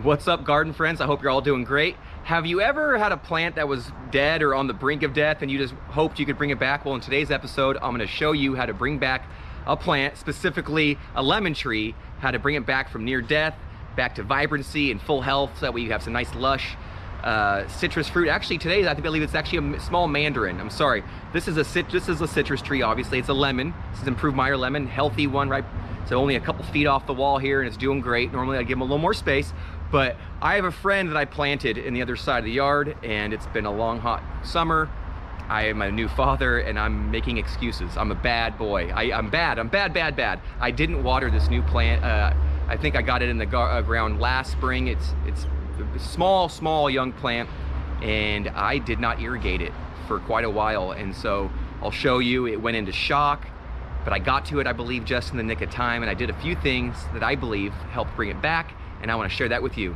What's up, garden friends? I hope you're all doing great. Have you ever had a plant that was dead or on the brink of death and you just hoped you could bring it back? Well, in today's episode, I'm gonna show you how to bring back a plant, specifically a lemon tree, how to bring it back from near death, back to vibrancy and full health, so that way you have some nice lush citrus fruit. Actually, today I believe it's actually a small mandarin. I'm sorry. This is a citrus tree. Obviously, it's a lemon. This is improved Meyer lemon, healthy one, right? So only a couple feet off the wall here, and it's doing great. Normally, I give them a little more space, but I have a friend that I planted in the other side of the yard, and it's been a long, hot summer. I am a new father, and I'm making excuses. I'm a bad boy. I'm bad. I didn't water this new plant. I think I got it in the ground last spring. It's a small young plant, and I did not irrigate it for quite a while, and so I'll show you. It went into shock, but I got to it, I believe, just in the nick of time, and I did a few things that I believe helped bring it back, and I want to share that with you.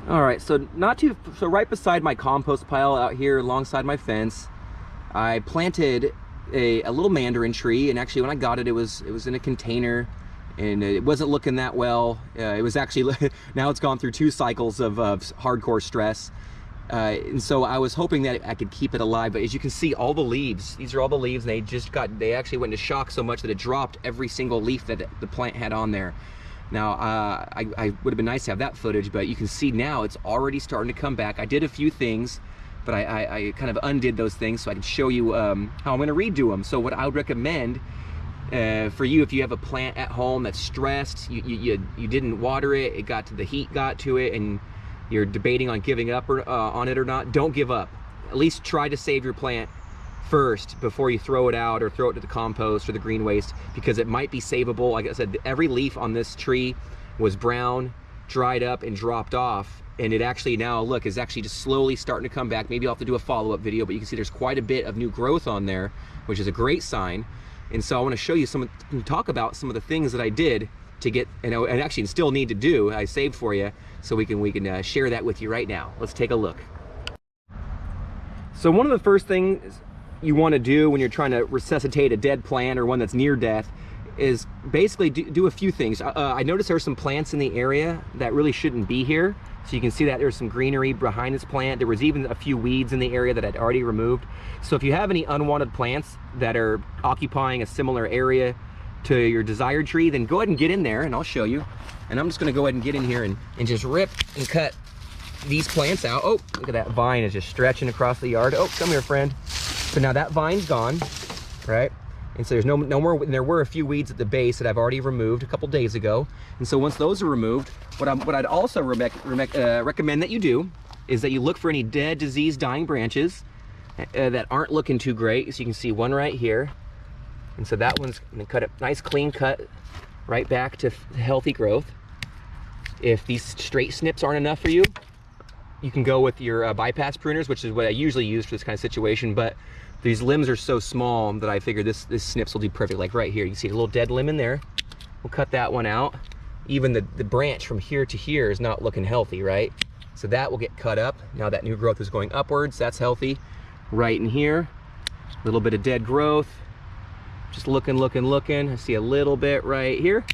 All right, so right beside my compost pile out here alongside my fence, I planted a little mandarin tree, and actually when I got it, it was in a container, and it wasn't looking that well. It was actually, now it's gone through 2 cycles of hardcore stress. And so I was hoping that I could keep it alive, but as you can see, all the leaves, these are all the leaves, and they actually went into shock so much that it dropped every single leaf that the plant had on there. Now, I would have been nice to have that footage, but you can see now it's already starting to come back. I did a few things, but I kind of undid those things so I can show you how I'm going to redo them. So what I would recommend for you, if you have a plant at home that's stressed, you didn't water it, the heat got to it, and you're debating on giving up on it or not, don't give up. At least try to save your plant first before you throw it out or throw it to the compost or the green waste, because it might be savable. Like I said, every leaf on this tree was brown, dried up, and dropped off, and it actually now, look, is actually just slowly starting to come back. Maybe I'll have to do a follow-up video, but you can see there's quite a bit of new growth on there, which is a great sign. And so I want to show you talk about some of the things that I did to get, and actually still need to do, I saved for you, so we can share that with you right now. Let's take a look. So one of the first things you want to do when you're trying to resuscitate a dead plant or one that's near death is basically do a few things. I noticed there's some plants in the area that really shouldn't be here. So you can see that there's some greenery behind this plant. There was even a few weeds in the area that I'd already removed. So if you have any unwanted plants that are occupying a similar area to your desired tree, then go ahead and get in there, and I'll show you. And I'm just gonna go ahead and get in here and just rip and cut these plants out. Oh, look at that vine is just stretching across the yard. Oh, come here, friend. So now that vine's gone, right? And so there's no more, and there were a few weeds at the base that I've already removed a couple days ago. And so once those are removed, what I'd also recommend that you do is that you look for any dead, diseased, dying branches that aren't looking too great. So you can see one right here. And so that one's gonna cut a nice clean cut right back to healthy growth. If these straight snips aren't enough for you, you can go with your bypass pruners, which is what I usually use for this kind of situation, but these limbs are so small that I figured this snips will do perfect. Like right here, you can see a little dead limb in there. We'll cut that one out. Even the branch from here to here is not looking healthy, right? So that will get cut up. Now that new growth is going upwards, that's healthy. Right in here, a little bit of dead growth. Just looking. I see a little bit right here.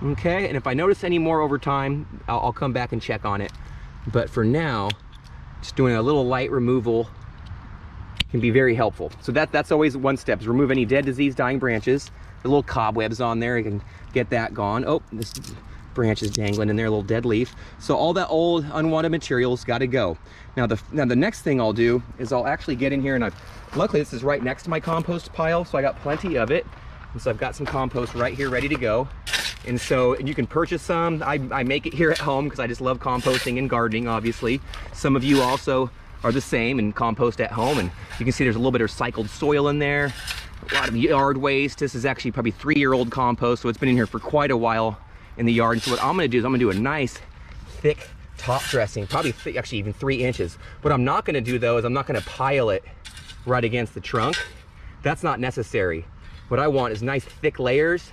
Okay, and if I notice any more over time, I'll come back and check on it. But for now, just doing a little light removal can be very helpful. So that's always one step, is remove any dead, diseased, dying branches. The little cobwebs on there, you can get that gone. Oh, this branch is dangling in there, a little dead leaf. So all that old unwanted material's got to go. Now the next thing I'll do is I'll actually get in here, and luckily this is right next to my compost pile, so I got plenty of it. And so I've got some compost right here ready to go. And so you can purchase some. I make it here at home because I just love composting and gardening, obviously. Some of you also are the same and compost at home. And you can see there's a little bit of recycled soil in there, a lot of yard waste. This is actually probably 3-year-old compost, so it's been in here for quite a while in the yard. And so what I'm gonna do is I'm gonna do a nice thick top dressing, probably actually even 3 inches. What I'm not gonna do though is I'm not gonna pile it right against the trunk. That's not necessary. What I want is nice thick layers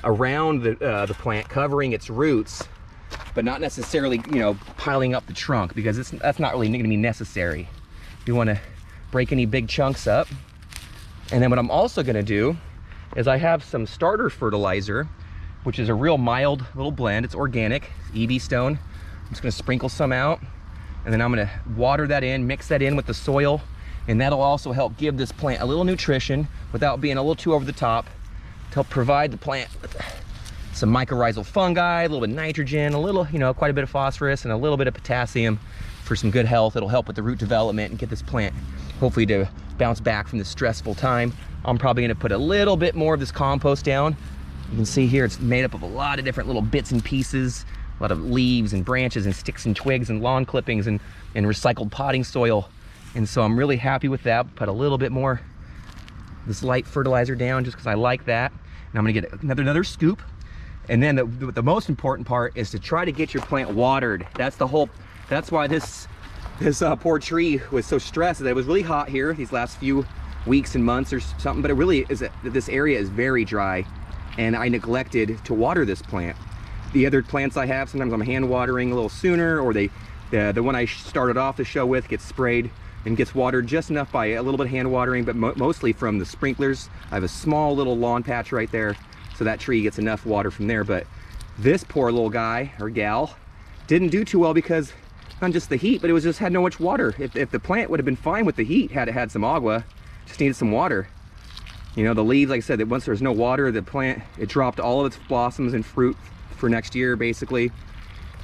around the plant, covering its roots, but not necessarily, you know, piling up the trunk, because that's not really going to be necessary. You want to break any big chunks up And then what I'm also gonna do is I have some starter fertilizer, which is a real mild little blend. It's organic, EB stone. I'm just gonna sprinkle some out, and then I'm gonna water that in, mix that in with the soil, and that'll also help give this plant a little nutrition without being a little too over the top, to help provide the plant with some mycorrhizal fungi, a little bit of nitrogen, a little, you know, quite a bit of phosphorus, and a little bit of potassium for some good health. It'll help with the root development and get this plant hopefully to bounce back from this stressful time. I'm probably gonna put a little bit more of this compost down. You can see here it's made up of a lot of different little bits and pieces, a lot of leaves and branches and sticks and twigs and lawn clippings and recycled potting soil. And so I'm really happy with that. Put a little bit more this light fertilizer down just because I like that. And I'm gonna get another scoop. And then the most important part is to try to get your plant watered. That's why this poor tree was so stressed. It was really hot here these last few weeks and months or something, but it really is, this area is very dry, and I neglected to water this plant. The other plants I have, sometimes I'm hand watering a little sooner, or the one I started off the show with gets sprayed and gets watered just enough by a little bit of hand watering, but mostly from the sprinklers. I have a small little lawn patch right there, so that tree gets enough water from there. But this poor little guy or gal didn't do too well because not just the heat, but it was just had no much water. If the plant would have been fine with the heat, had it had some agua, just needed some water. You know, the leaves, like I said, that once there's no water, the plant, it dropped all of its blossoms and fruit for next year, basically.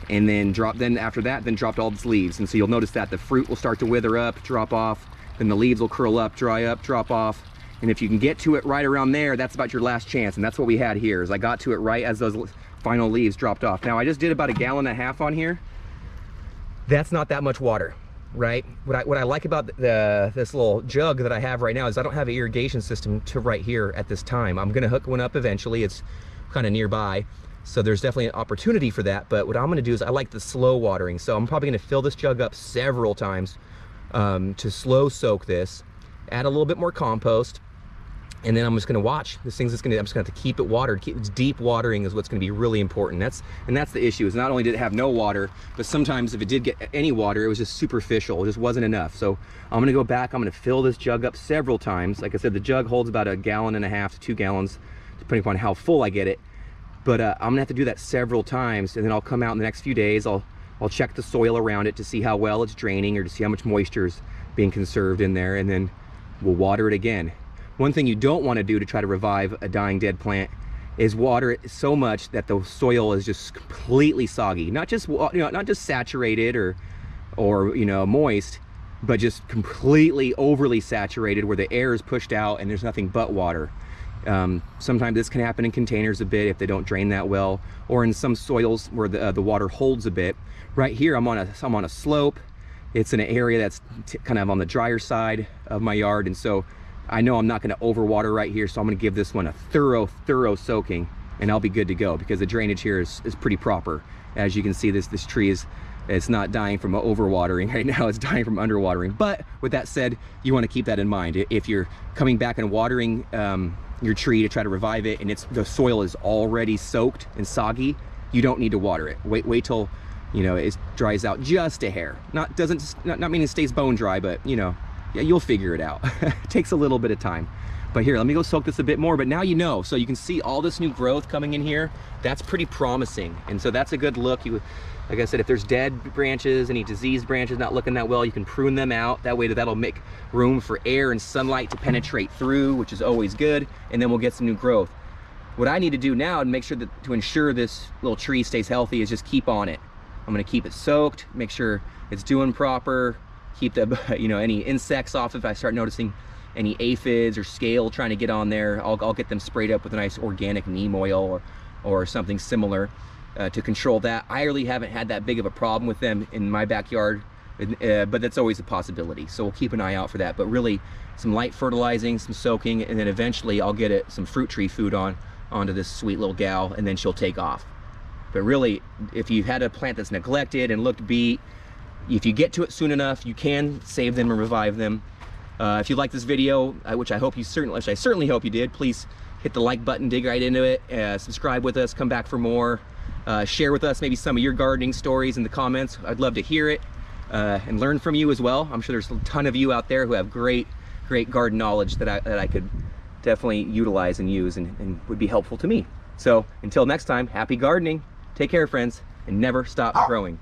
And then after that, dropped all its leaves. And so you'll notice that the fruit will start to wither up, drop off, then the leaves will curl up, dry up, drop off. And if you can get to it right around there, that's about your last chance. And that's what we had here, is I got to it right as those final leaves dropped off. Now I just did about 1.5 gallons on here. That's not that much water, right? What I like about this little jug that I have right now is I don't have an irrigation system to right here at this time. I'm gonna hook one up eventually. It's kind of nearby, so there's definitely an opportunity for that. But what I'm gonna do is I like the slow watering, so I'm probably gonna fill this jug up several times to slow soak this, add a little bit more compost, and then I'm just gonna watch. I'm just gonna have to keep it watered. It's deep watering is what's gonna be really important. That's the issue, is not only did it have no water, but sometimes if it did get any water, it was just superficial. It just wasn't enough. So I'm gonna go back, I'm gonna fill this jug up several times. Like I said, the jug holds about 1.5 gallons to 2 gallons, depending upon how full I get it. But I'm gonna have to do that several times, and then I'll come out in the next few days, I'll check the soil around it to see how well it's draining, or to see how much moisture is being conserved in there, and then we'll water it again. One thing you don't want to do to try to revive a dying dead plant is water it so much that the soil is just completely soggy. Not just, you know, not just saturated or you know, moist, but just completely overly saturated where the air is pushed out and there's nothing but water. Sometimes this can happen in containers a bit if they don't drain that well, or in some soils where the water holds a bit. Right here I'm on a slope. It's in an area that's kind of on the drier side of my yard, and so I know I'm not going to overwater right here, so I'm going to give this one a thorough soaking, and I'll be good to go, because the drainage here is pretty proper. As you can see, this tree it's not dying from overwatering right now, it's dying from underwatering. But with that said, you want to keep that in mind. If you're coming back and watering your tree to try to revive it, and the soil is already soaked and soggy, you don't need to water it. Wait till, you know, it dries out just a hair. Not meaning it stays bone dry, but you know, yeah, you'll figure it out. It takes a little bit of time. But here, let me go soak this a bit more. But now you know, so you can see all this new growth coming in here. That's pretty promising. And so that's a good look. Like I said, if there's dead branches, any diseased branches not looking that well, you can prune them out. That way that'll make room for air and sunlight to penetrate through, which is always good. And then we'll get some new growth. What I need to do now and make sure that to ensure this little tree stays healthy is just keep on it. I'm gonna keep it soaked, make sure it's doing proper, keep the, you know, any insects off. If I start noticing any aphids or scale trying to get on there, I'll get them sprayed up with a nice organic neem oil or something similar to control that. I really haven't had that big of a problem with them in my backyard, but that's always a possibility. So we'll keep an eye out for that. But really, some light fertilizing, some soaking, and then eventually I'll get some fruit tree food onto this sweet little gal, and then she'll take off. But really, if you've had a plant that's neglected and looked beat, if you get to it soon enough, you can save them and revive them. If you like this video, which I certainly hope you did, please hit the like button, dig right into it, subscribe with us, come back for more, share with us maybe some of your gardening stories in the comments. I'd love to hear it and learn from you as well. I'm sure there's a ton of you out there who have great great garden knowledge that I could definitely utilize and use and would be helpful to me. So until next time, happy gardening. Take care, friends, and never stop growing.